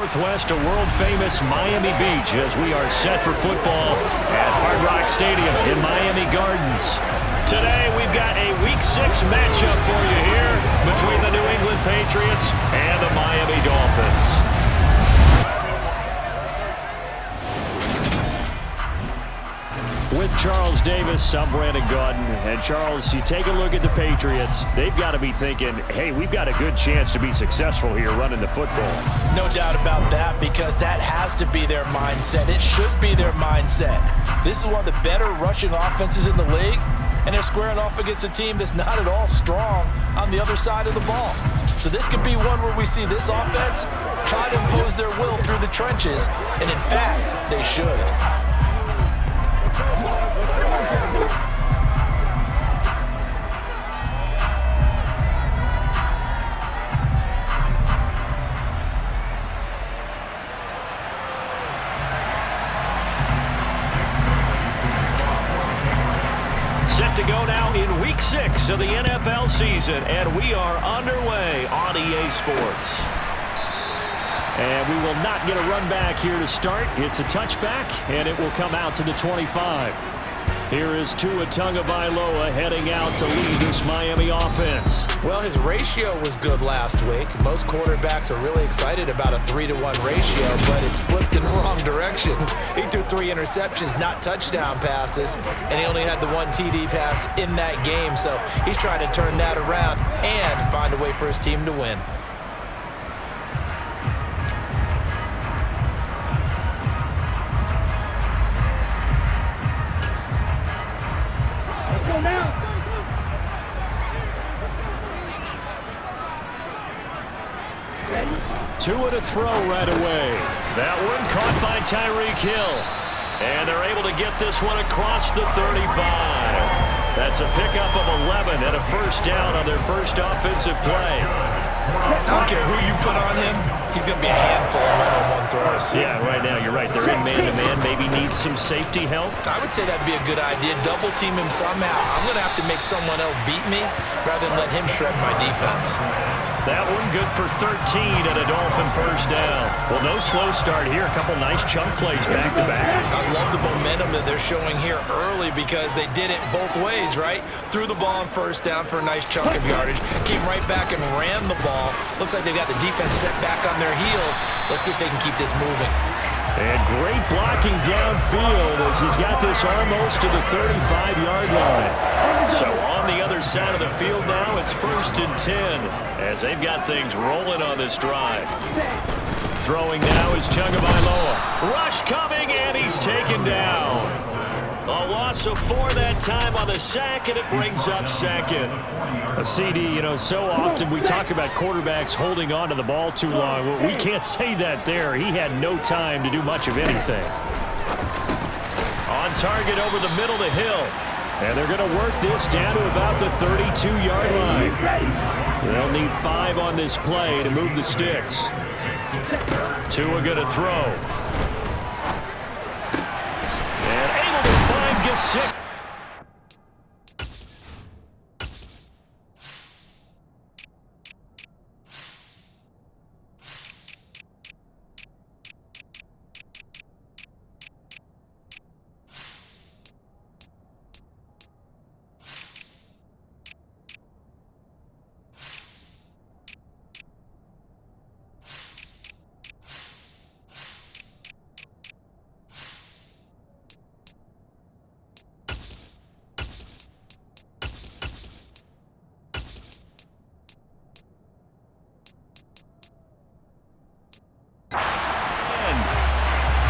northwest of world-famous Miami Beach as we are set for football at Hard Rock Stadium in Miami Gardens. Today, we've got a Week 6 matchup for you here between the New England Patriots and the Miami Dolphins. With Charles Davis, I'm Brandon Gaudin. And Charles, you take a look at the Patriots. They've got to be thinking, hey, we've got a good chance to be successful here running the football. No doubt about that, because that has to be their mindset. It should be their mindset. This is one of the better rushing offenses in the league, and they're squaring off against a team that's not at all strong on the other side of the ball. So this could be one where we see this offense try to impose their will through the trenches, and in fact, they should. Set to go now in Week 6 of the NFL season, and we are underway on EA Sports. And we will not get a run back here to start. It's a touchback, and it will come out to the 25. Here is Tua Tagovailoa heading out to lead this Miami offense. Well, his ratio was good last week. Most quarterbacks are really excited about a 3-to-1 ratio, but it's flipped in the wrong direction. He threw 3 interceptions, not touchdown passes, and he only had the 1 TD pass in that game. So he's trying to turn that around and find a way for his team to win. Tua to throw right away. That one caught by Tyreek Hill. And they're able to get this one across the 35. That's a pickup of 11 and a first down on their first offensive play. I don't care who you put on him, he's going to be a handful of one-on-one throws. Yeah, right now you're right. They're in man-to-man. Maybe needs some safety help. I would say that'd be a good idea. Double team him somehow. I'm going to have to make someone else beat me rather than let him shred my defense. That one good for 13 and a Dolphin first down. Well, no slow start here. A couple nice chunk plays back-to-back. I love the momentum that they're showing here early because they did it both ways, right? Threw the ball on first down for a nice chunk of yardage. Came right back and ran the ball. Looks like they've got the defense set back on their heels. Let's see if they can keep this moving. And great blocking downfield as he's got this almost to the 35-yard line. So on the other side of the field now, it's 1st and 10 as they've got things rolling on this drive. Throwing now is Tagovailoa. Rush coming, and he's taken down. A loss of 4 that time on the sack, and it brings up second. A CD, you know, so often we talk about quarterbacks holding on to the ball too long. Well, we can't say that there. He had no time to do much of anything. On target over the middle to Hill. And they're going to work this down to about the 32-yard line. They'll need 5 on this play to move the sticks. Tua going to throw. And able to find Gesicki.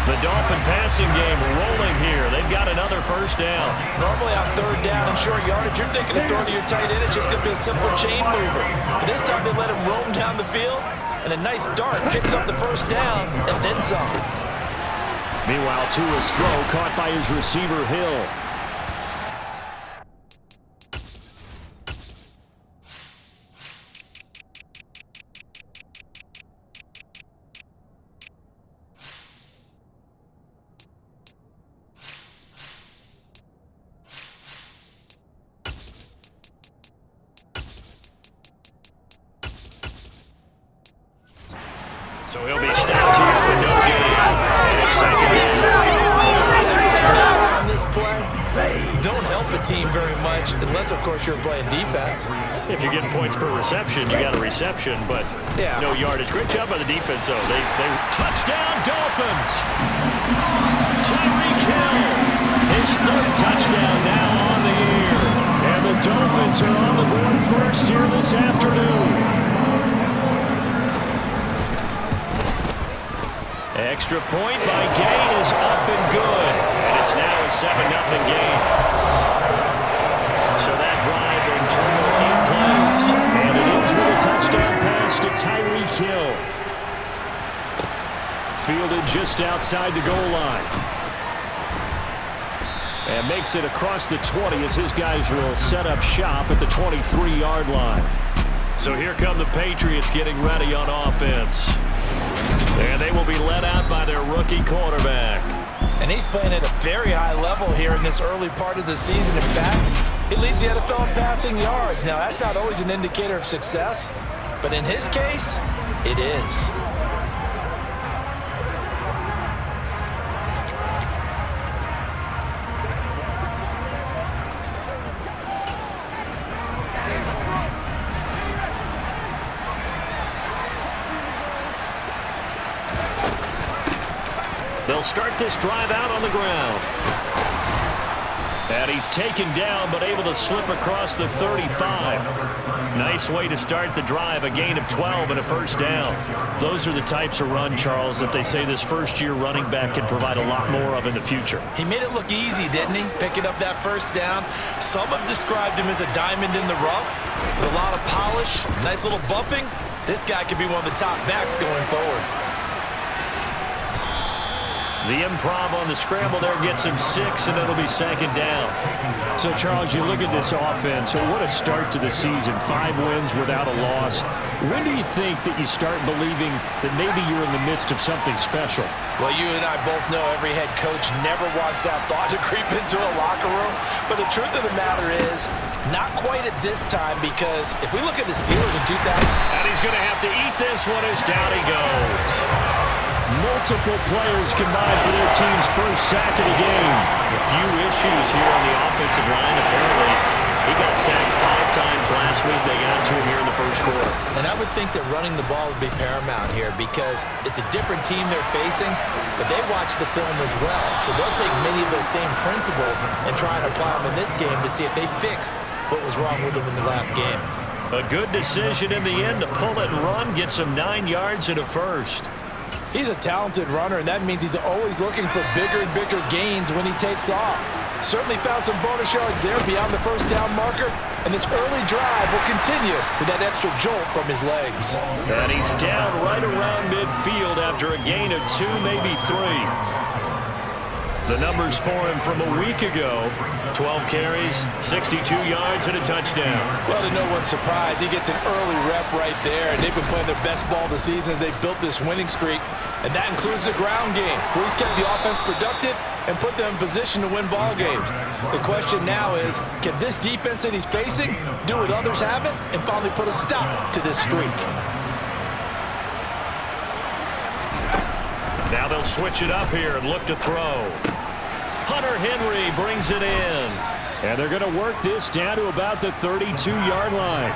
The Dolphin passing game rolling here. They've got another first down. Normally on 3rd down and short yardage, you're thinking of throwing to your tight end. It's just going to be a simple chain mover. But this time they let him roam down the field, and a nice dart picks up the first down and then some. Meanwhile, Tua's throw caught by his receiver, Hill. So he'll be stopped here don't help a team very much unless, of course, you're playing defense. If you're getting points per reception, you got a reception, but no yardage. Great job by the defense, though. They touchdown, Dolphins! Tyreek Hill, his third touchdown now on the year. And the Dolphins are on the board first here this afternoon. Extra point by Gain is up and good. And it's now a 7-0 game. So that drive in total 8 plays. And it ends with a touchdown pass to Tyreek Hill. Fielded just outside the goal line. And makes it across the 20 as his guys will set up shop at the 23-yard line. So here come the Patriots getting ready on offense. And they will be led out by their rookie quarterback. And he's playing at a very high level here in this early part of the season. In fact, he leads the NFL in passing yards. Now, that's not always an indicator of success, but in his case, it is. They'll start this drive out on the ground. And he's taken down, but able to slip across the 35. Nice way to start the drive, a gain of 12 and a first down. Those are the types of run, Charles, that they say this first-year running back can provide a lot more of in the future. He made it look easy, didn't he? Picking up that first down. Some have described him as a diamond in the rough with a lot of polish, nice little bumping. This guy could be one of the top backs going forward. The improv on the scramble there gets him 6, and it'll be second down. So, Charles, you look at this offense, so what a start to the season. 5 wins without a loss. When do you think that you start believing that maybe you're in the midst of something special? Well, you and I both know every head coach never wants that thought to creep into a locker room. But the truth of the matter is, not quite at this time, because if we look at the Steelers in 2000... And he's going to have to eat this one as down he goes. Multiple players combined for their team's first sack of the game. A few issues here on the offensive line. Apparently, he got sacked 5 times last week. They got to him here in the first quarter. And I would think that running the ball would be paramount here because it's a different team they're facing, but they watch the film as well. So they'll take many of those same principles and try and apply them in this game to see if they fixed what was wrong with them in the last game. A good decision in the end to pull it and run, get some 9 yards and a first. He's a talented runner, and that means he's always looking for bigger and bigger gains when he takes off. Certainly found some bonus yards there beyond the first down marker, and this early drive will continue with that extra jolt from his legs. And he's down right around midfield after a gain of 2, maybe 3. The numbers for him from a week ago, 12 carries, 62 yards, and a touchdown. Well, to no one's surprise, he gets an early rep right there, and they've been playing their best ball this season as they've built this winning streak, and that includes the ground game, where he's kept the offense productive and put them in position to win ball games. The question now is, can this defense that he's facing do what others haven't and finally put a stop to this streak? Now they'll switch it up here and look to throw. Hunter Henry brings it in. And they're going to work this down to about the 32-yard line.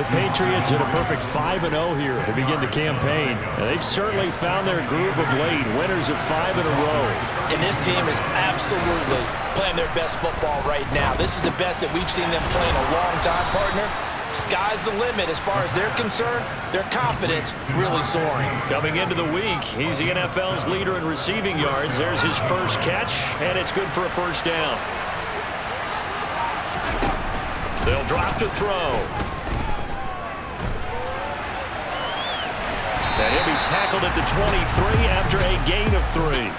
The Patriots at a perfect 5-0 here to begin the campaign. And they've certainly found their groove of late. Winners of 5 in a row. And this team is absolutely playing their best football right now. This is the best that we've seen them play in a long time, partner. Sky's the limit as far as they're concerned. Their confidence really soaring. Coming into the week, he's the NFL's leader in receiving yards. There's his first catch, and it's good for a first down. They'll drop to throw. And he'll be tackled at the 23 after a gain of 3.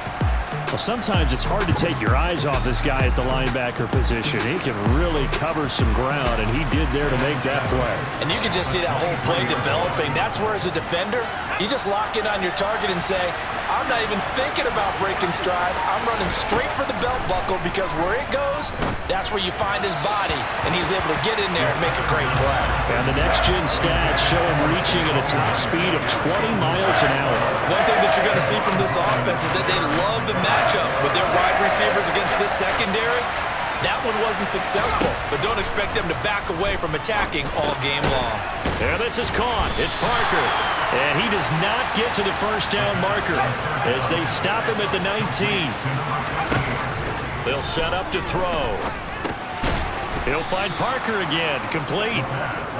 Well, sometimes it's hard to take your eyes off this guy at the linebacker position. He can really cover some ground, and he did there to make that play. And you can just see that whole play developing. That's where, as a defender, you just lock in on your target and say, I'm not even thinking about breaking stride. I'm running straight for the belt buckle because where it goes, that's where you find his body. And he was able to get in there and make a great play. And the next-gen stats show him reaching at a top speed of 20 miles an hour. One thing that you're going to see from this offense is that they love the match matchup with their wide receivers against this secondary. That one wasn't successful, but don't expect them to back away from attacking all game long. And this is caught. It's Parker. And he does not get to the first down marker as they stop him at the 19. They'll set up to throw. He'll find Parker again, complete.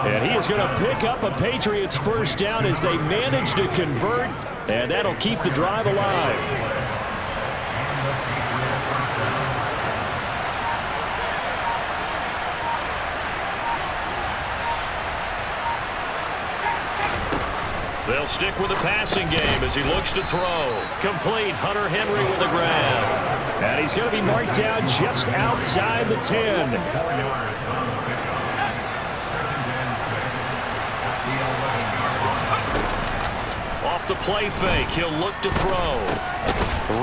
And he is going to pick up a Patriots first down as they manage to convert, and that'll keep the drive alive. They'll stick with the passing game as he looks to throw. Complete. Hunter Henry with the grab. And he's going to be marked down just outside the 10. Off the play fake, he'll look to throw.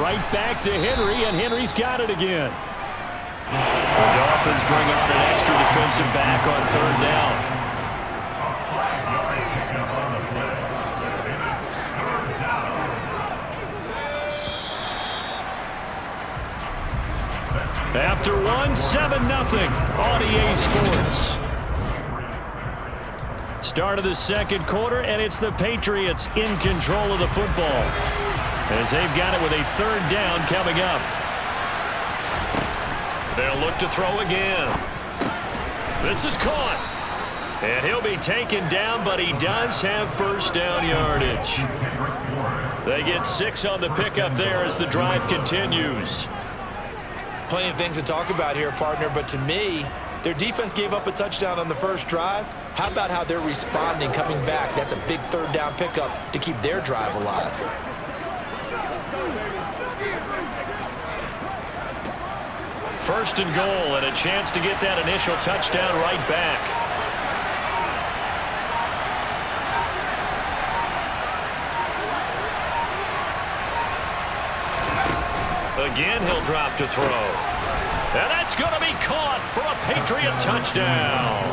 Right back to Henry, and Henry's got it again. The Dolphins bring on an extra defensive back on third down. After 7-0 on EA Sports. Start of the second quarter, and it's the Patriots in control of the football as they've got it with a third down coming up. They'll look to throw again. This is caught. And he'll be taken down, but he does have first down yardage. They get 6 on the pickup there as the drive continues. Plenty of things to talk about here, partner, but to me, their defense gave up a touchdown on the first drive. How about how they're responding, coming back? That's a big third down pickup to keep their drive alive. First and goal, and a chance to get that initial touchdown right back. Again, he'll drop to throw. And that's going to be caught for a Patriot touchdown.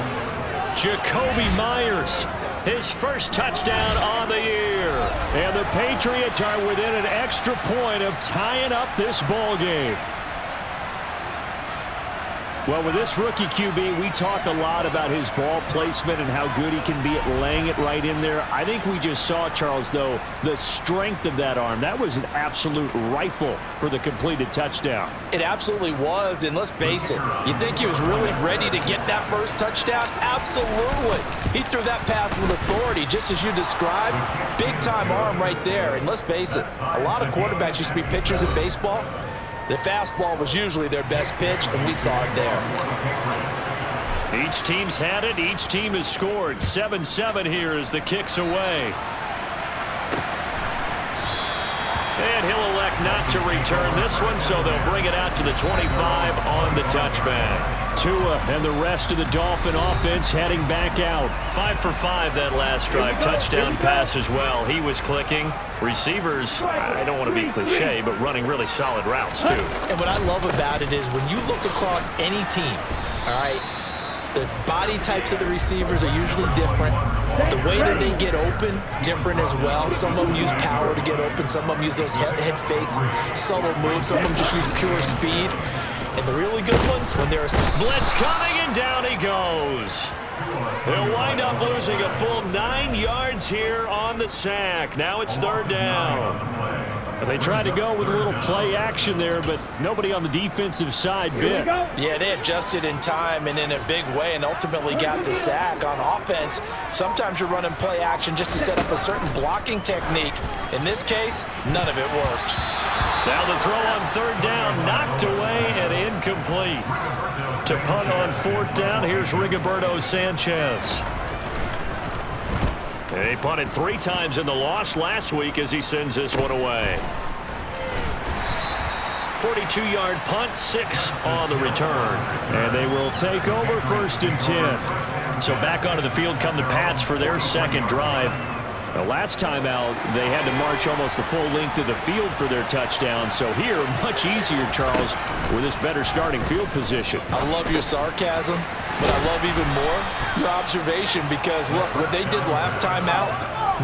Jacoby Myers, his first touchdown on the year. And the Patriots are within an extra point of tying up this ball game. Well, with this rookie QB, we talk a lot about his ball placement and how good he can be at laying it right in there. I think we just saw, Charles, though, the strength of that arm. That was an absolute rifle for the completed touchdown. It absolutely was, and let's face it, you think he was really ready to get that first touchdown? Absolutely. He threw that pass with authority, just as you described. Big-time arm right there, and let's face it, a lot of quarterbacks used to be pitchers in baseball. The fastball was usually their best pitch, and we saw it there. Each team's had it. Each team has scored. 7-7 here as the kick's away. And he'll elect not to return this one, so they'll bring it out to the 25 on the touchback. Tua and the rest of the Dolphin offense heading back out. 5 for 5 that last drive. Touchdown pass as well. He was clicking. Receivers, I don't want to be cliche, but running really solid routes, too. And what I love about it is when you look across any team, all right, the body types of the receivers are usually different. The way that they get open, different as well. Some of them use power to get open. Some of them use those head fakes and subtle moves. Some of them just use pure speed. And the really good ones, when they're... Blitz coming, and down he goes. They'll wind up losing a full 9 yards here on the sack. Now it's third down. And they tried to go with a little play action there, but nobody on the defensive side bit. Yeah, they adjusted in time and in a big way and ultimately got the sack. On offense, sometimes you're running play action just to set up a certain blocking technique. In this case, none of it worked. Now the throw on third down, knocked away and incomplete. To punt on fourth down, here's Rigoberto Sanchez. He punted 3 times in the loss last week as he sends this one away. 42-yard punt, 6 on the return. And they will take over first and 10. So back onto the field come the Pats for their second drive. The last time out, they had to march almost the full length of the field for their touchdown. So here, much easier, Charles, with this better starting field position. I love your sarcasm, but I love even more your observation because, look, what they did last time out,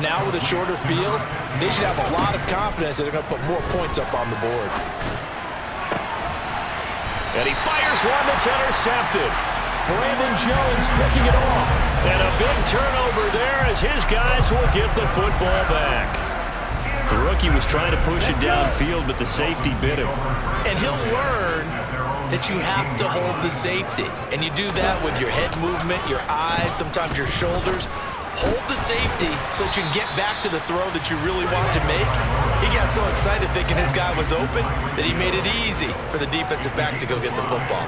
now with a shorter field, they should have a lot of confidence that they're going to put more points up on the board. And he fires one that's intercepted. Brandon Jones picking it off. And a big turnover there as his guys will get the football back. The rookie was trying to push it downfield, but the safety bit him. And he'll learn that you have to hold the safety. And you do that with your head movement, your eyes, sometimes your shoulders. Hold the safety so that you can get back to the throw that you really want to make. He got so excited thinking his guy was open that he made it easy for the defensive back to go get the football.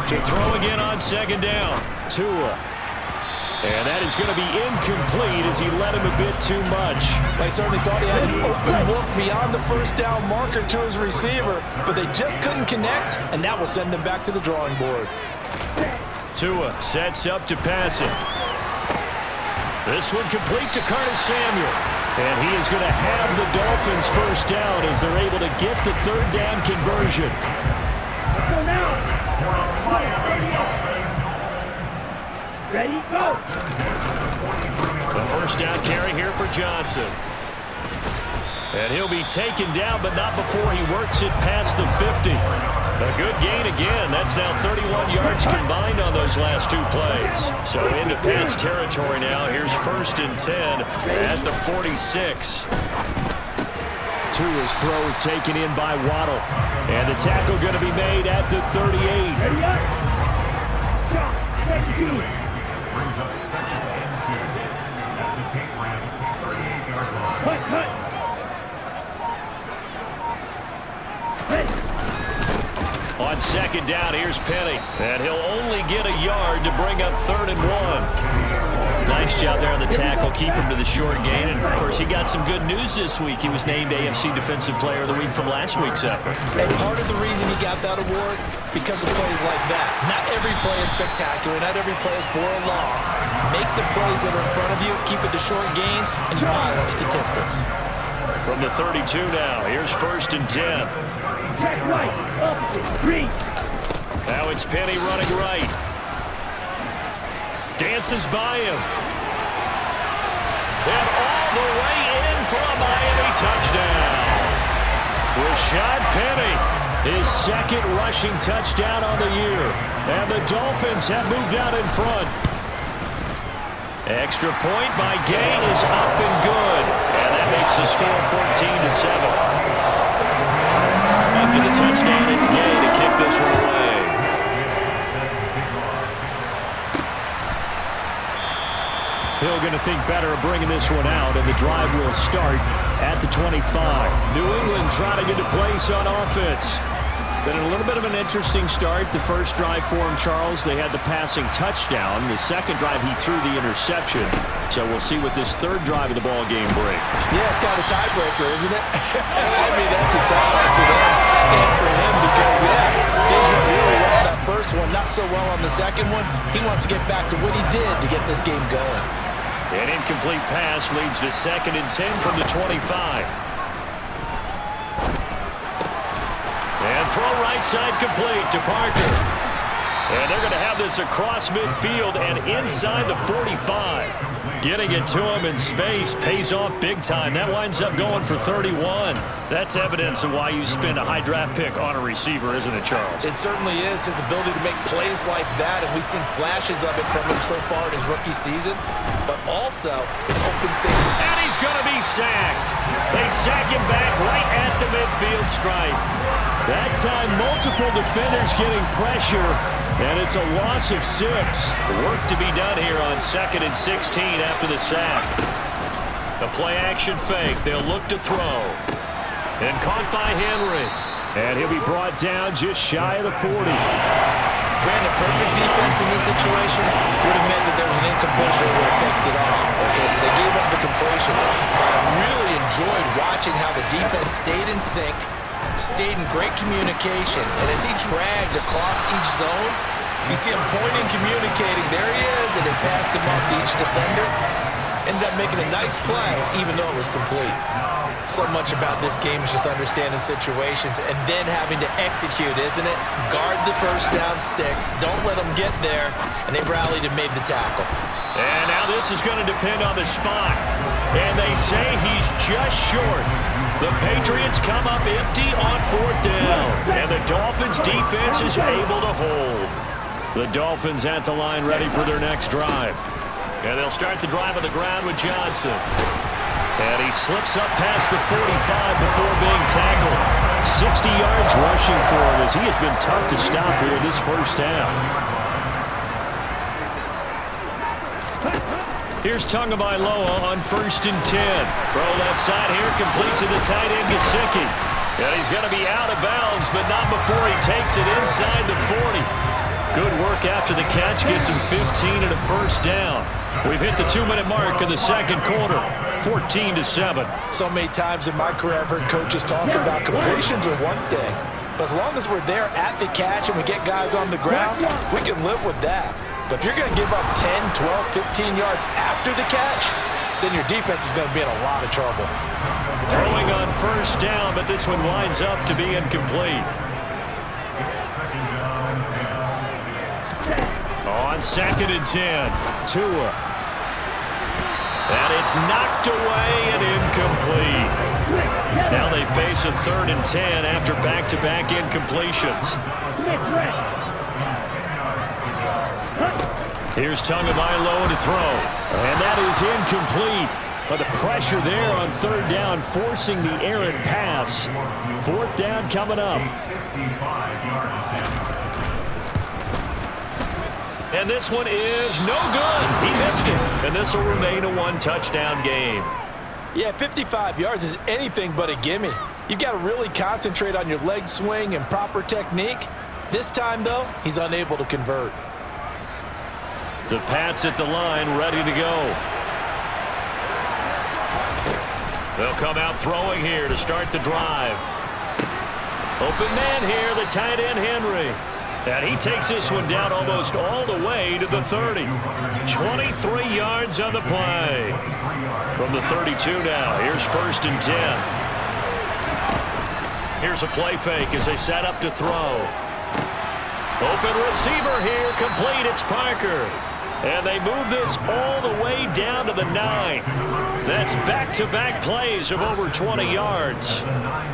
To throw again on second down. Tua. And that is going to be incomplete as he led him a bit too much. They certainly thought he had an open look beyond the first down marker to his receiver, but they just couldn't connect, and that will send them back to the drawing board. Tua sets up to pass it. This one complete to Curtis Samuel. And he is going to have the Dolphins first down as they're able to get the third down conversion. Ready, go! The first down carry here for Johnson. And he'll be taken down, but not before he works it past the 50. A good gain again. That's now 31 yards combined on those last two plays. So into Pats territory now. Here's 1st and 10 at the 46. Tua's throw is taken in by Waddle. And the tackle going to be made at the 38. Ready up! Shot, execute! Brings up 2nd and 10 at the Patriots 38-yard line. Cut! Ready! On second down, here's Penny. And he'll only get a yard to bring up 3rd and 1. Nice job there on the tackle. Keep him to the short gain. And, of course, he got some good news this week. He was named AFC Defensive Player of the Week from last week's effort. And part of the reason he got that award, because of plays like that. Not every play is spectacular. Not every play is for a loss. Make the plays that are in front of you, keep it to short gains, and you pile up statistics. From the 32 now, here's 1st and 10. Check right, opposite, green. Now it's Penny running right. Dances by him. And all the way in for a Miami touchdown. Rashad Penny, his 2nd rushing touchdown on the year. And the Dolphins have moved out in front. Extra point by Gay is up and good. And that makes the score 14-7. After the touchdown, it's Gay to kick this one away. Hill going to think better of bringing this one out, and the drive will start at the 25. New England trying to get a place on offense. Been a little bit of an interesting start. The first drive for him, Charles, they had the passing touchdown. The second drive, he threw the interception. So we'll see what this third drive of the ball game brings. Yeah, it's kind of a tiebreaker, isn't it? I mean, that's a tough one for them and for him because, things went really well that first one, not so well on the second one. He wants to get back to what he did to get this game going. An incomplete pass leads to 2nd and 10 from the 25. And throw right side complete to Parker. And they're going to have this across midfield and inside the 45. Getting it to him in space pays off big time. That winds up going for 31. That's evidence of why you spend a high draft pick on a receiver, isn't it, Charles? It certainly is. His ability to make plays like that, and we've seen flashes of it from him so far in his rookie season. But also, it opens things. And he's going to be sacked. They sack him back right at the midfield stripe. That time, multiple defenders getting pressure, and it's a loss of 6. Work to be done here on 2nd and 16 after the sack. The play-action fake. They'll look to throw. And caught by Henry. And he'll be brought down just shy of the 40. Brandon, perfect defense in this situation would have meant that there was an incompletion that would have picked it off. Okay, so they gave up the completion. I really enjoyed watching how the defense stayed in sync, stayed in great communication, and as he dragged across each zone, you see him pointing, communicating. There he is, and they passed him off to each defender. Ended up making a nice play, even though it was complete. So much about this game is just understanding situations and then having to execute, isn't it? Guard the first down sticks. Don't let them get there. And they rallied and made the tackle. And now this is going to depend on the spot. And they say he's just short. The Patriots come up empty on 4th down. And the Dolphins' defense is able to hold. The Dolphins at the line ready for their next drive. And they'll start the drive on the ground with Johnson. And he slips up past the 45 before being tackled. 60 yards rushing for him as he has been tough to stop here this first half. Here's Tagovailoa on 1st and 10. Throw left side here, complete to the tight end, Gesicki. And he's going to be out of bounds, but not before he takes it inside the 40. Good work after the catch, gets him 15 and a first down. We've hit the 2-minute mark in the second quarter, 14-7. So many times in my career I've heard coaches talk about completions are one thing, but as long as we're there at the catch and we get guys on the ground, we can live with that. But if you're going to give up 10, 12, 15 yards after the catch, then your defense is going to be in a lot of trouble. Throwing on 1st down, but this one winds up to be incomplete. On 2nd and 10, Tua. And it's knocked away and incomplete. Now they face a 3rd and 10 after back-to-back incompletions. Here's Tagovailoa to throw. And that is incomplete. But the pressure there on 3rd down, forcing the errant pass. 4th down coming up. And this one is no good. He missed it. And this will remain a 1-touchdown game. Yeah, 55 yards is anything but a gimme. You've got to really concentrate on your leg swing and proper technique. This time, though, he's unable to convert. The Pats at the line, ready to go. They'll come out throwing here to start the drive. Open man here, the tight end Henry. And he takes this one down almost all the way to the 30. 23 yards on the play. From the 32 now, here's 1st and 10. Here's a play fake as they set up to throw. Open receiver here, complete, it's Parker. And they move this all the way down to the 9. That's back-to-back plays of over 20 yards.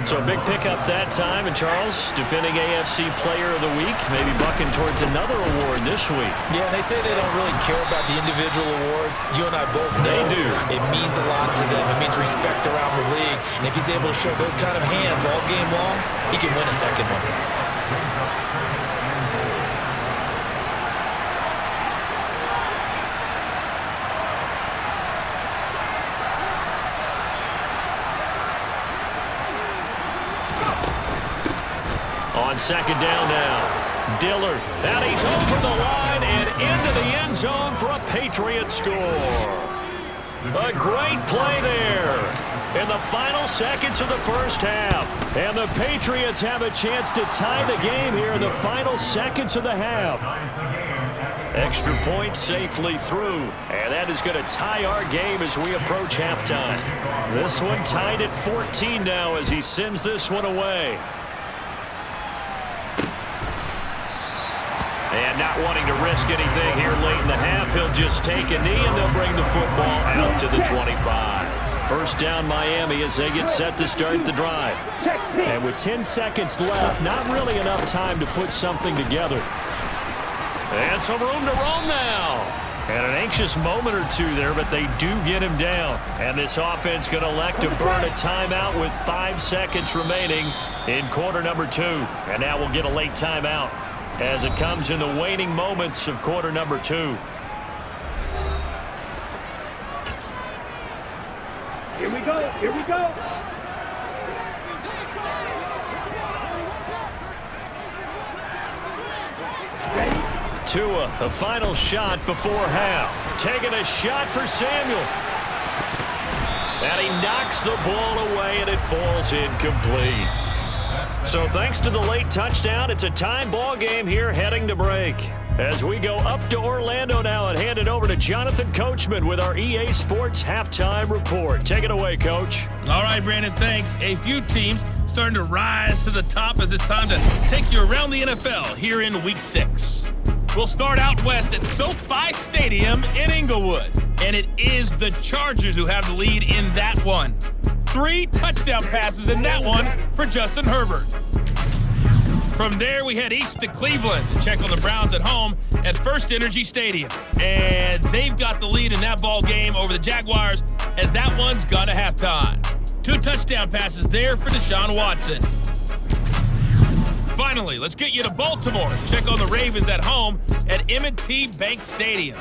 So a big pickup that time. And Charles, defending AFC Player of the Week, maybe bucking towards another award this week. Yeah, they say they don't really care about the individual awards. You and I both know they do. It means a lot to them. It means respect around the league. And if he's able to show those kind of hands all game long, he can win a second one. On 2nd down now, Dillard. And he's over the line and into the end zone for a Patriots score. A great play there in the final seconds of the first half. And the Patriots have a chance to tie the game here in the final seconds of the half. Extra point safely through. And that is going to tie our game as we approach halftime. This one tied at 14 now as he sends this one away. And not wanting to risk anything here late in the half, he'll just take a knee and they'll bring the football out to the 25. 1st down Miami as they get set to start the drive. And with 10 seconds left, not really enough time to put something together. And some room to roam now. And an anxious moment or two there, but they do get him down. And this offense going to elect to burn a timeout with 5 seconds remaining in quarter number 2. And now we'll get a late timeout as it comes in the waning moments of quarter number 2. Here we go. Here we go. Ready? Tua, the final shot before half. Taking a shot for Samuel. And he knocks the ball away and it falls incomplete. So thanks to the late touchdown, it's a time ball game here heading to break. As we go up to Orlando now and hand it over to Jonathan Coachman with our EA Sports Halftime Report. Take it away, Coach. All right, Brandon, thanks. A few teams starting to rise to the top as it's time to take you around the NFL here in Week 6. We'll start out west at SoFi Stadium in Inglewood. And it is the Chargers who have the lead in that one. 3 touchdown passes in that one for Justin Herbert. From there, we head east to Cleveland to check on the Browns at home at First Energy Stadium. And they've got the lead in that ball game over the Jaguars as that one's gone to halftime. 2 touchdown passes there for Deshaun Watson. Finally, let's get you to Baltimore to check on the Ravens at home at M&T Bank Stadium.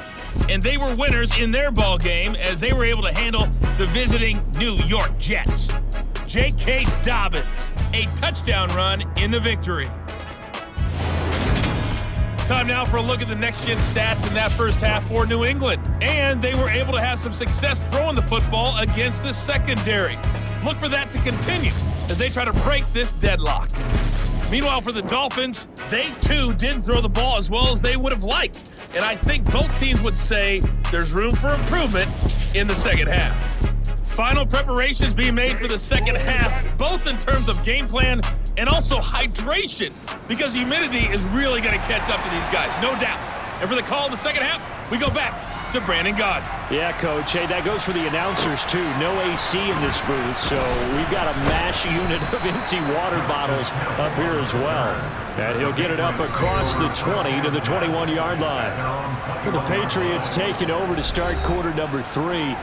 And they were winners in their ball game as they were able to handle the visiting New York Jets. J.K. Dobbins, a touchdown run in the victory. Time now for a look at the next-gen stats in that first half for New England. And they were able to have some success throwing the football against the secondary. Look for that to continue as they try to break this deadlock. Meanwhile, for the Dolphins, they too didn't throw the ball as well as they would have liked. And I think both teams would say there's room for improvement in the second half. Final preparations being made for the second half, both in terms of game plan and also hydration, because humidity is really going to catch up to these guys, no doubt. And for the call in the second half, we go back to Brandon Gaudin. Yeah, Coach. Hey, that goes for the announcers, too. No AC in this booth, so we've got a mash unit of empty water bottles up here as well. And he'll get it up across the 20 to the 21-yard line. The Patriots taking over to start quarter number 3.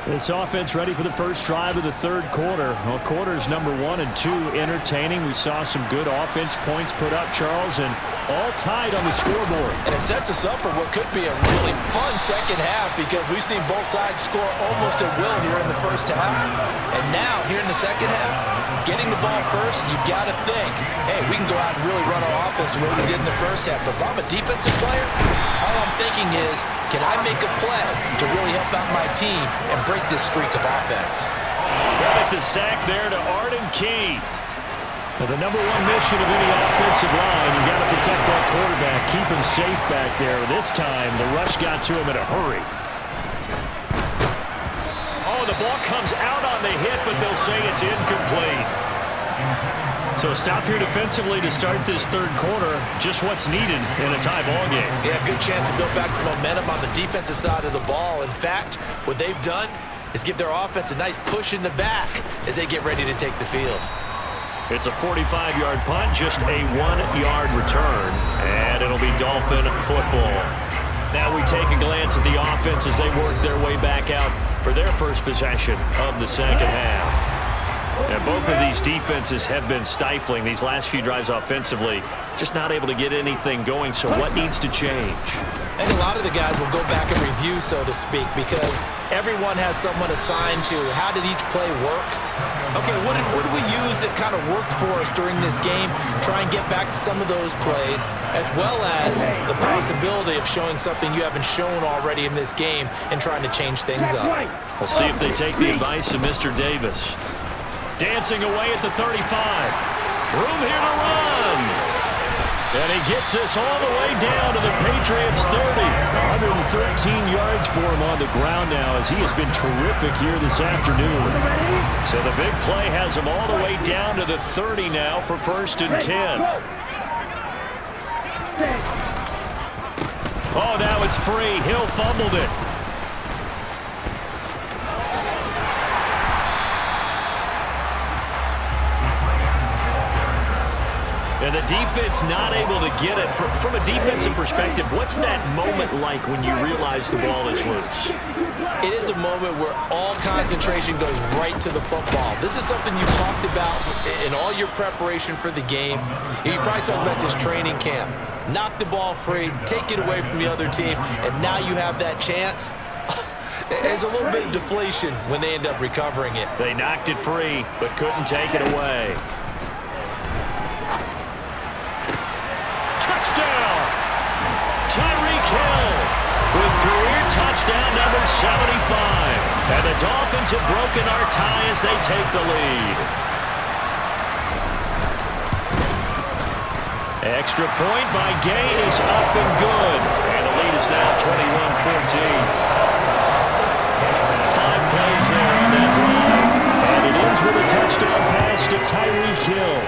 This offense ready for the first drive of the third quarter. Well, quarters number 1 and 2 entertaining. We saw some good offense points put up, Charles, and all tied on the scoreboard. And it sets us up for what could be a really fun second half because we've seen both sides score almost at will here in the first half. And now, here in the second half, getting the ball first, you've got to think, hey, we can go out and really run our offense the way we did in the first half. But if I'm a defensive player, all I'm thinking is, can I make a play to really help out my team and break this streak of offense? Credit the sack there to Arden Key. The number 1 mission of any offensive line, you got to protect that quarterback, keep him safe back there. This time, the rush got to him in a hurry. Oh, the ball comes out on the hit, but they'll say it's incomplete. So a stop here defensively to start this third quarter. Just what's needed in a tie ball game. Yeah, good chance to build back some momentum on the defensive side of the ball. In fact, what they've done is give their offense a nice push in the back as they get ready to take the field. It's a 45-yard punt, just a 1-yard return, and it'll be Dolphin football. Now we take a glance at the offense as they work their way back out for their first possession of the second half. And both of these defenses have been stifling these last few drives offensively, just not able to get anything going. So what needs to change? And a lot of the guys will go back and review, so to speak, because everyone has someone assigned to how did each play work. Okay, what did we use that kind of worked for us during this game? Try and get back to some of those plays, as well as the possibility of showing something you haven't shown already in this game and trying to change things up. We'll see if they take the advice of Mr. Davis. Dancing away at the 35. Room here to run. And he gets us all the way down to the Patriots 30. 113 yards for him on the ground now as he has been terrific here this afternoon. So the big play has him all the way down to the 30 now for first and 10. Oh, now it's free. Hill fumbled it. And the defense not able to get it. From a defensive perspective, what's that moment like when you realize the ball is loose? It is a moment where all concentration goes right to the football. This is something you talked about in all your preparation for the game. You probably talked about this training camp. Knock the ball free, take it away from the other team, and now you have that chance. There's a little bit of deflation when they end up recovering it. They knocked it free, but couldn't take it away. Touchdown! Tyreek Hill with career touchdown number 75. And the Dolphins have broken our tie as they take the lead. Extra point by Gain is up and good. And the lead is now 21-14. 5 plays there on that drive. And it ends with a touchdown pass to Tyreek Hill.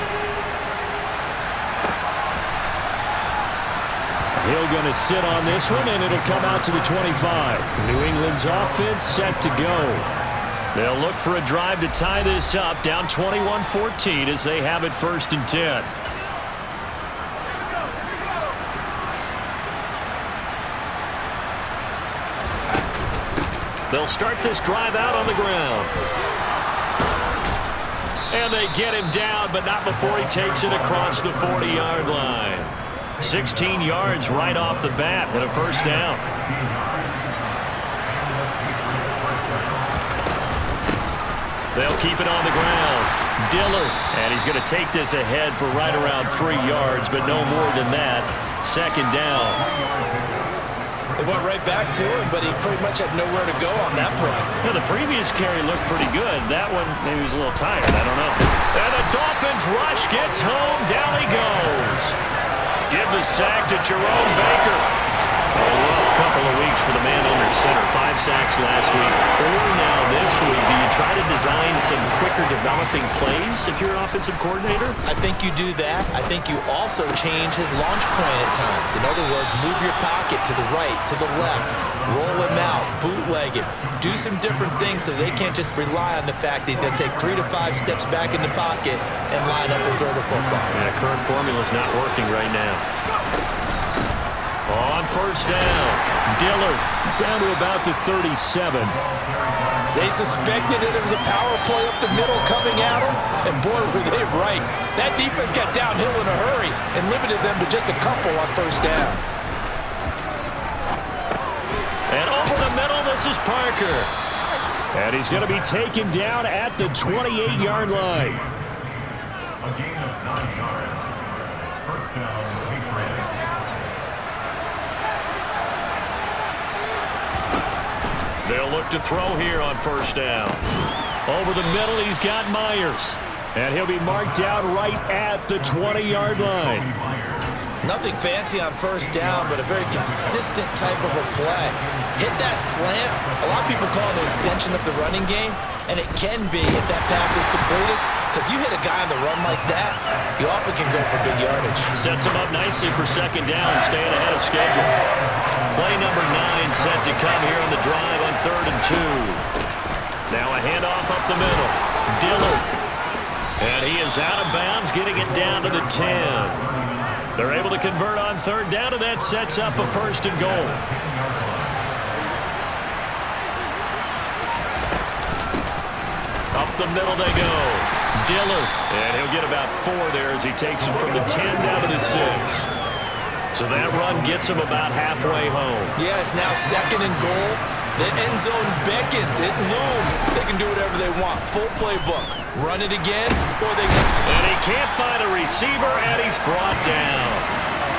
Hill going to to sit on this one, and it'll come out to the 25. New England's offense set to go. They'll look for a drive to tie this up, down 21-14 as they have it 1st and 10. They'll start this drive out on the ground. And they get him down, but not before he takes it across the 40-yard line. 16 yards right off the bat and a 1st down. They'll keep it on the ground. Dillard, and he's going to take this ahead for right around 3 yards, but no more than that. 2nd down. They went right back to him, but he pretty much had nowhere to go on that play. Yeah, the previous carry looked pretty good. That one, maybe he was a little tired. I don't know. And the Dolphins rush gets home. Down he goes. Give the sack to Jerome Baker. A rough couple of weeks for the man under center. 5 sacks last week, 4 now this week. Do you try to design some quicker developing plays if you're an offensive coordinator? I think you do that. I think you also change his launch point at times. In other words, move your pocket to the right, to the left, roll him out, bootleg it, do some different things so they can't just rely on the fact that he's going to take 3 to 5 steps back in the pocket and line up and throw the football. Yeah, current formula's not working right now. On 1st down, Dillard down to about the 37. They suspected it was a power play up the middle coming at them, and boy, were they right. That defense got downhill in a hurry and limited them to just a couple on 1st down. And over the middle, this is Parker. And he's going to be taken down at the 28-yard line. A gain of 9 yards. 1st down, Patriots. They'll look to throw here on 1st down. Over the middle, he's got Myers. And he'll be marked out right at the 20-yard line. Nothing fancy on 1st down, but a very consistent type of a play. Hit that slant. A lot of people call it an extension of the running game, and it can be if that pass is completed, because you hit a guy on the run like that, you often can go for big yardage. Sets him up nicely for 2nd down, staying ahead of schedule. Play number 9 set to come here on the drive on 3rd and 2. Now a handoff up the middle. Dillard. And he is out of bounds, getting it down to the 10. They're able to convert on 3rd down, and that sets up a 1st and goal. Up the middle they go. Dillard. And he'll get about 4 there as he takes it from the 10 down to the 6. So that run gets him about halfway home. Yeah, it's now 2nd and goal. The end zone beckons. It looms. They can do whatever they want. Full playbook. Run it again, or they... And he can't find a receiver, and he's brought down.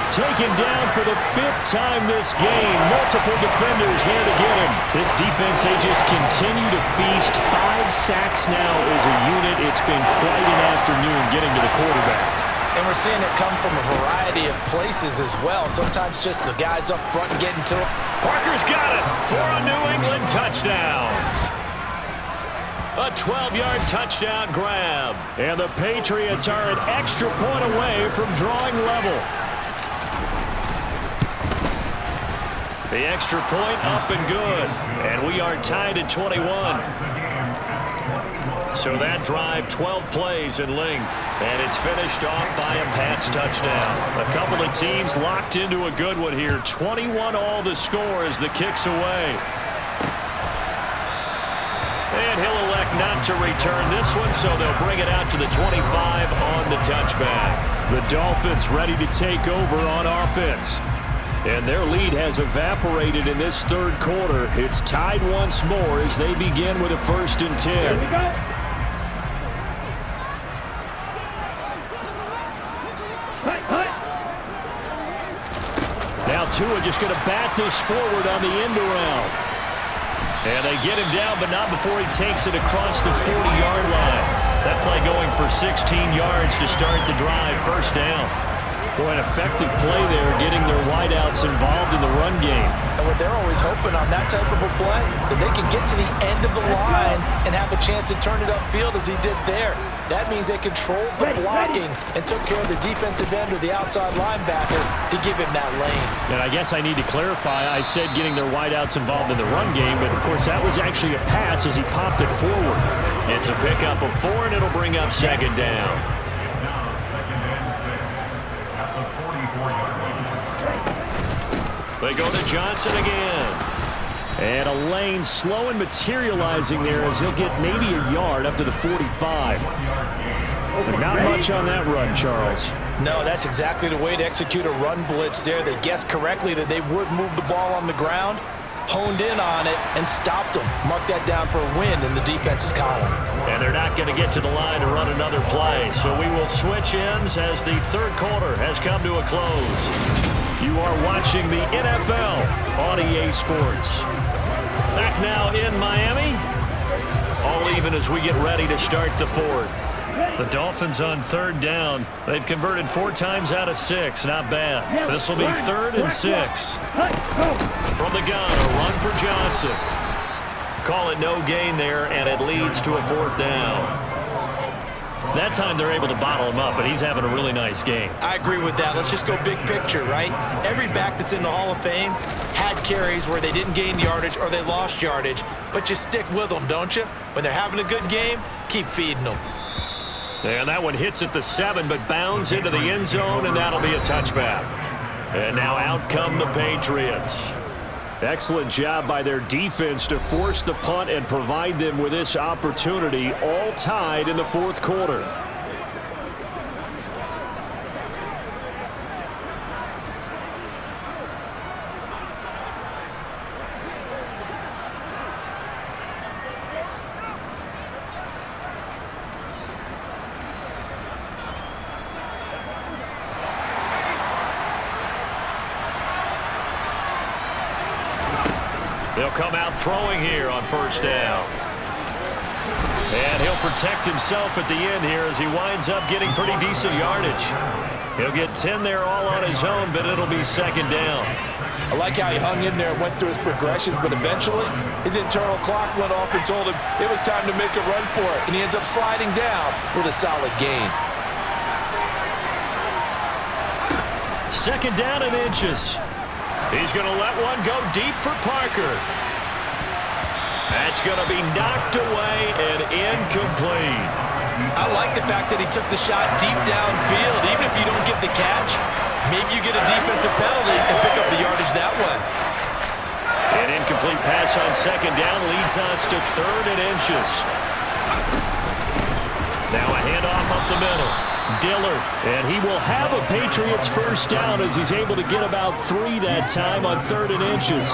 Taken down for the 5th time this game. Multiple defenders there to get him. This defense, they just continue to feast. 5 sacks now as a unit. It's been quite an afternoon getting to the quarterback. And we're seeing it come from a variety of places as well. Sometimes just the guys up front and getting to it. Parker's got it for a New England touchdown. A 12-yard touchdown grab. And the Patriots are an extra point away from drawing level. The extra point up and good. And we are tied at 21. So that drive, 12 plays in length, and it's finished off by a Pats touchdown. A couple of teams locked into a good one here. 21 all the score as the kick's away. And he'll elect not to return this one, so they'll bring it out to the 25 on the touchback. The Dolphins ready to take over on offense. And their lead has evaporated in this 3rd quarter. It's tied once more as they begin with a 1st and 10. Here we go. Now Tua just going to bat this forward on the end around. And they get him down, but not before he takes it across the 40-yard line. That play going for 16 yards to start the drive. 1st down. Well, an effective play there, getting their wideouts involved in the run game. And what they're always hoping on that type of a play, that they can get to the end of the line and have a chance to turn it upfield as he did there. That means they controlled the blocking and took care of the defensive end or the outside linebacker to give him that lane. And I guess I need to clarify, I said getting their wideouts involved in the run game, but of course that was actually a pass as he popped it forward. It's a pickup of 4, and it'll bring up second down. They go to Johnson again. And a lane slow and materializing there as he'll get maybe a yard up to the 45. But not much on that run, Charles. No, that's exactly the way to execute a run blitz there. They guessed correctly that they would move the ball on the ground, honed in on it, and stopped them. Mark that down for a win in the defense's column. And they're not going to get to the line to run another play. So we will switch ends as the third quarter has come to a close. You are watching the NFL on EA Sports. Back now in Miami. All even as we get ready to start the fourth. The Dolphins on third down. They've converted 4 times out of 6. Not bad. This will be 3rd and 6. From the gun, a run for Johnson. Call it no gain there, and it leads to a 4th down. That time they're able to bottle him up, but he's having a really nice game. I agree with that. Let's just go big picture, right? Every back that's in the Hall of Fame had carries where they didn't gain yardage or they lost yardage, but you stick with them, don't you? When they're having a good game, keep feeding them. And that one hits at the 7, but bounds into the end zone, and that'll be a touchback. And now out come the Patriots. Excellent job by their defense to force the punt and provide them with this opportunity, all tied in the 4th quarter. They'll come out throwing here on 1st down. And he'll protect himself at the end here as he winds up getting pretty decent yardage. He'll get 10 there all on his own, but it'll be 2nd down. I like how he hung in there and went through his progressions, but eventually his internal clock went off and told him it was time to make a run for it, and he ends up sliding down with a solid gain. 2nd down and inches. He's going to let one go deep for Parker. That's going to be knocked away and incomplete. I like the fact that he took the shot deep downfield. Even if you don't get the catch, maybe you get a defensive penalty and pick up the yardage that way. An incomplete pass on 2nd down leads us to 3rd and inches. Now a handoff up the middle. Dillard, and he will have a Patriots 1st down as he's able to get about 3 that time on 3rd and inches.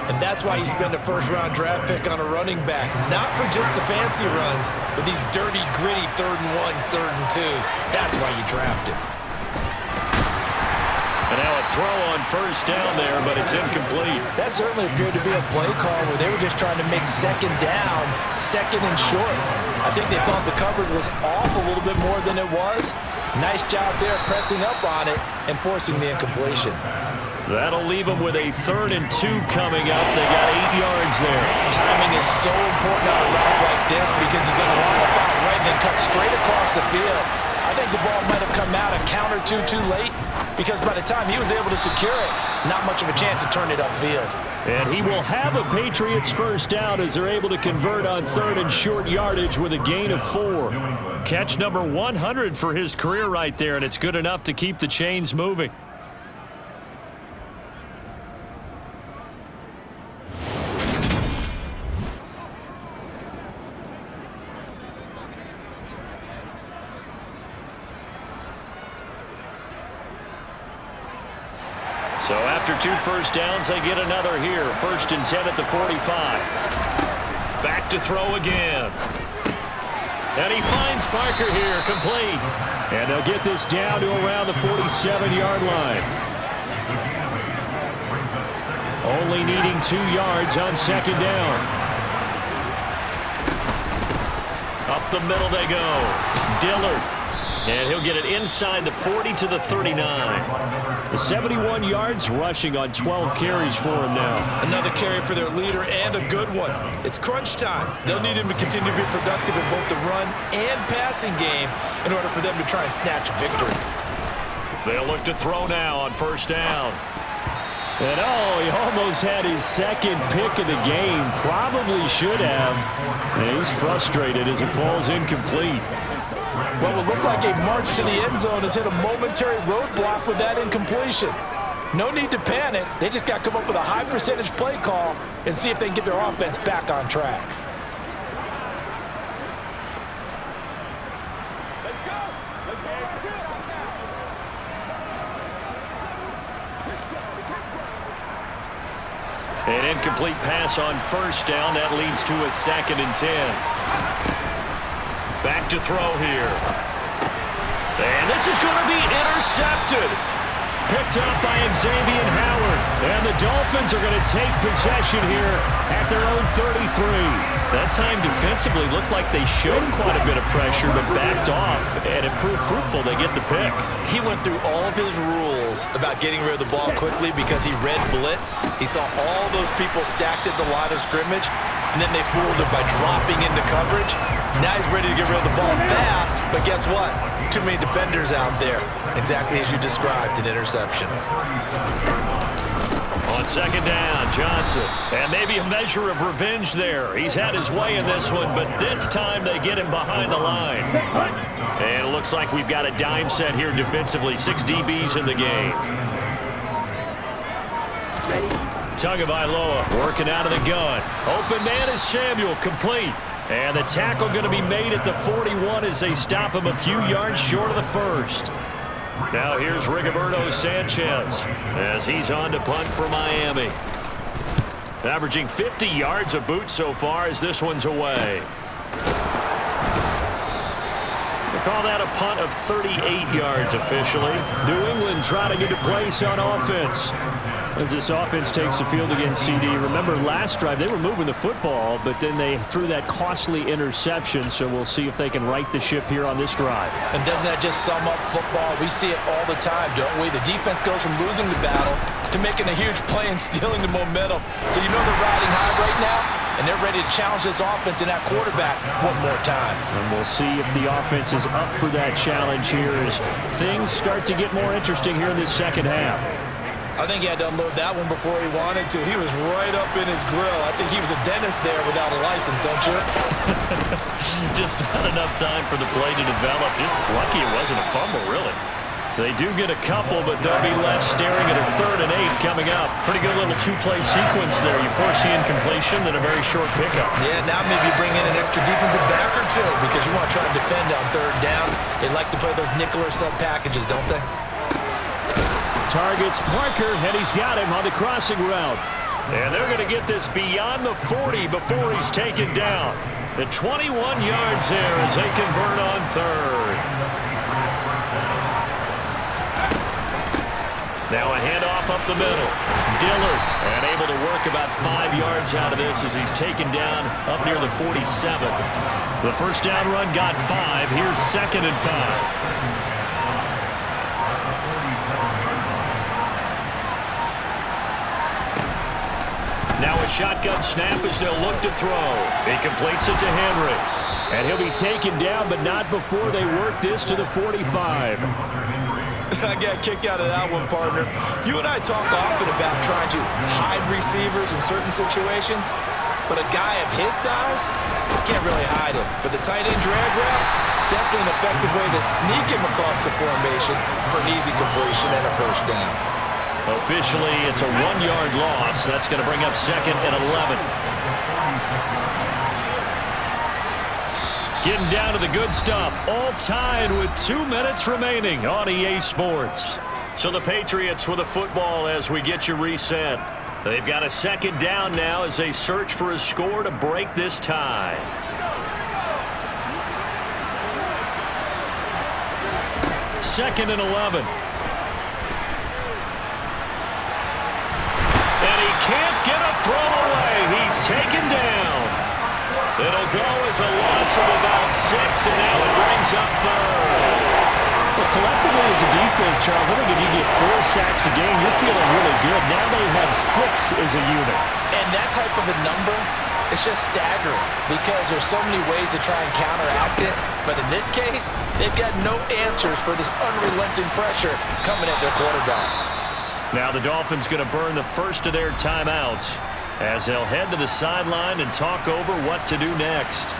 And that's why you spend a 1st-round draft pick on a running back. Not for just the fancy runs, but these dirty, gritty 3rd and 1s, 3rd and 2s. That's why you draft him. And now a throw on 1st down there, but it's incomplete. That certainly appeared to be a play call where they were just trying to make 2nd down, 2nd and short. I think they thought the coverage was off a little bit more than it was. Nice job there pressing up on it and forcing the incompletion. That'll leave them with a 3rd and 2 coming up. They got 8 yards there. Timing is so important on a route like this because he's going to line up out right and then cut straight across the field. I think the ball might have come out a count or two too late because by the time he was able to secure it, not much of a chance to turn it upfield. And he will have a Patriots 1st down as they're able to convert on 3rd and short yardage with a gain of 4. Catch number 100 for his career right there, and it's good enough to keep the chains moving. So after 2 1st downs, they get another here. 1st and 10 at the 45. Back to throw again. And he finds Parker here, complete. And they'll get this down to around the 47-yard line. Only needing 2 yards on 2nd down. Up the middle they go. Dillard. And he'll get it inside the 40 to the 39. The 71 yards rushing on 12 carries for him now. Another carry for their leader and a good one. It's crunch time. They'll need him to continue to be productive in both the run and passing game in order for them to try and snatch a victory. They'll look to throw now on first down. And he almost had his second pick of the game. Probably should have. And he's frustrated as it falls incomplete. What will look like a march to the end zone has hit a momentary roadblock with that incompletion. No need to panic. They just got to come up with a high percentage play call and see if they can get their offense back on track. Let's go. Let's go. An incomplete pass on first down. That leads to a 2nd and 10. Back to throw here. And this is going to be intercepted. Picked up by Xavier Howard. And the Dolphins are going to take possession here at their own 33. That time defensively looked like they showed quite a bit of pressure, but backed off, and it proved fruitful. They get the pick. He went through all of his rules about getting rid of the ball quickly because he read blitz. He saw all those people stacked at the line of scrimmage, and then they fooled him by dropping into coverage. Now he's ready to get rid of the ball fast, but guess what? Too many defenders out there. Exactly as you described, an interception. On second down, Johnson. And maybe a measure of revenge there. He's had his way in this one, but this time they get him behind the line. And it looks like we've got a dime set here defensively. 6 DBs in the game. Tagovailoa working out of the gun. Open man is Samuel, complete. And the tackle going to be made at the 41 as they stop him a few yards short of the first. Now here's Rigoberto Sanchez as he's on to punt for Miami. Averaging 50 yards a boot so far as this one's away. They call that a punt of 38 yards officially. New England trying to get to place on offense. As this offense takes the field against CD. Remember last drive they were moving the football, but then they threw that costly interception, so we'll see if they can right the ship here on this drive. And doesn't that just sum up football? We see it all the time, don't we? The defense goes from losing the battle to making a huge play and stealing the momentum. So you know they're riding high right now, and they're ready to challenge this offense and that quarterback one more time. And we'll see if the offense is up for that challenge here as things start to get more interesting here in this second half. I think he had to unload that one before he wanted to. He was right up in his grill. I think he was a dentist there without a license, don't you? Just not enough time for the play to develop. Just lucky it wasn't a fumble, really. They do get a couple, but they'll be left staring at a 3rd and 8 coming up. Pretty good little 2-play sequence there. You force the incompletion, then a very short pickup. Yeah, now maybe you bring in an extra defensive back or two because you want to try to defend on 3rd down. They like to play those nickel or sub packages, don't they? Targets Parker, and he's got him on the crossing route. And they're going to get this beyond the 40 before he's taken down. The 21 yards there as they convert on 3rd. Now a handoff up the middle. Dillard, and able to work about 5 yards out of this as he's taken down up near the 47. The first down run got 5. Here's 2nd and 5. Now a shotgun snap as they'll look to throw. He completes it to Henry. And he'll be taken down, but not before they work this to the 45. I got a kick out of that one, partner. You and I talk often about trying to hide receivers in certain situations, but a guy of his size can't really hide him. But the tight end drag route, definitely an effective way to sneak him across the formation for an easy completion and a first down. Officially, it's a 1-yard loss. That's going to bring up 2nd and 11. Getting down to the good stuff. All tied with 2 minutes remaining on EA Sports. So the Patriots with a football as we get you reset. They've got a 2nd down now as they search for a score to break this tie. Second and 11. And he can't get a throw away. He's taken down. It'll go as a loss of about 6, and now it brings up 3rd. But collectively as a defense, Charles, I think if you get 4 sacks a game, you're feeling really good. Now they have 6 as a unit. And that type of a number, it's just staggering because there's so many ways to try and counteract it. But in this case, they've got no answers for this unrelenting pressure coming at their quarterback. Now the Dolphins going to burn the first of their timeouts as they'll head to the sideline and talk over what to do next.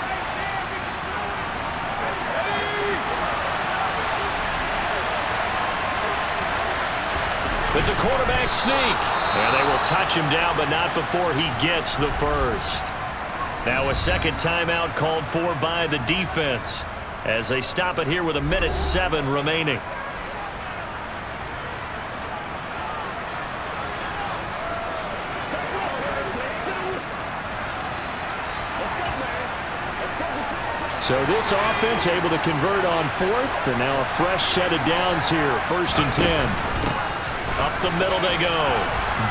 It's a quarterback sneak. And they will touch him down, but not before he gets the first. Now a second timeout called for by the defense as they stop it here with 1:07 remaining. So this offense able to convert on 4th, and now a fresh set of downs here, 1st and 10. Up the middle they go.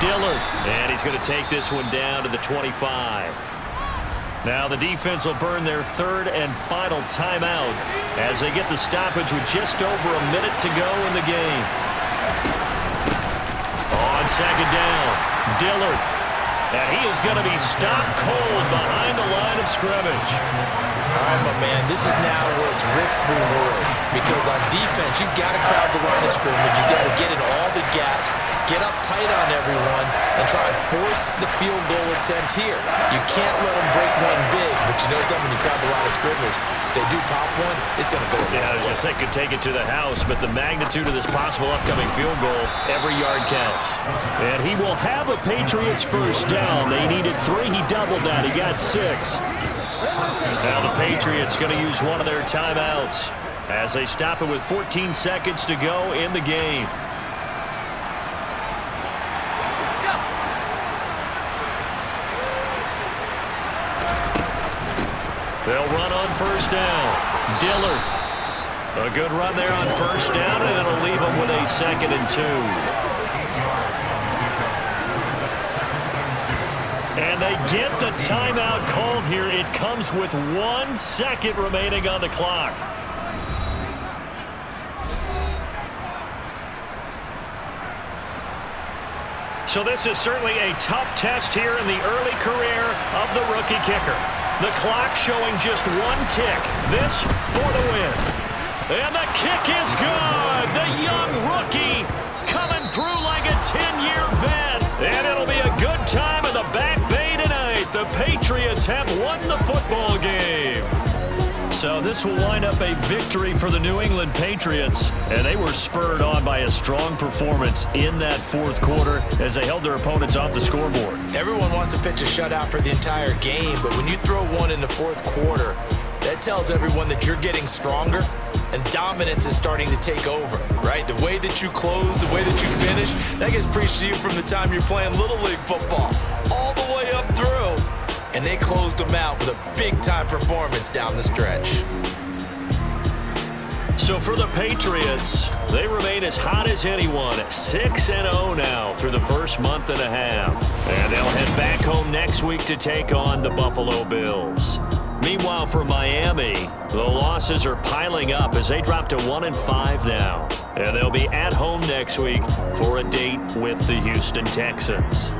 Dillard, and he's going to take this one down to the 25. Now the defense will burn their 3rd and final timeout as they get the stoppage with just over a minute to go in the game. On 2nd down, Dillard, and he is going to be stopped cold behind the line of scrimmage. All right, my man, this is now where it's risk-reward because on defense, you've got to crowd the line of scrimmage. You've got to get in all the gaps, get up tight on everyone, and try and force the field goal attempt here. You can't let them break one big, but you know something, you crowd the line of scrimmage. If they do pop one, it's going to go. Yeah, I was going to say could take it to the house, but the magnitude of this possible upcoming field goal, every yard counts. And he will have a Patriots first down. They needed 3. He doubled that. He got 6. Now the Patriots going to use one of their timeouts as they stop it with 14 seconds to go in the game. They'll run on first down. Dillard. A good run there on first down, and it'll leave them with a 2nd and 2. And they get the timeout called here. It comes with 1 second remaining on the clock. So this is certainly a tough test here in the early career of the rookie kicker. The clock showing just 1 tick. This for the win. And the kick is good. The young rookie coming through like a 10-year vet. And it'll be a good time in the Back Bay tonight. The Patriots have won the football game. So this will wind up a victory for the New England Patriots. And they were spurred on by a strong performance in that 4th quarter as they held their opponents off the scoreboard. Everyone wants to pitch a shutout for the entire game, but when you throw one in the 4th quarter, that tells everyone that you're getting stronger and dominance is starting to take over, right? The way that you close, the way that you finish, that gets preached to you from the time you're playing Little League football all the way up through. And they closed them out with a big-time performance down the stretch. So for the Patriots, they remain as hot as anyone at 6-0 now through the first month and a half. And they'll head back home next week to take on the Buffalo Bills. Meanwhile, for Miami, the losses are piling up as they drop to 1-5 now. And they'll be at home next week for a date with the Houston Texans.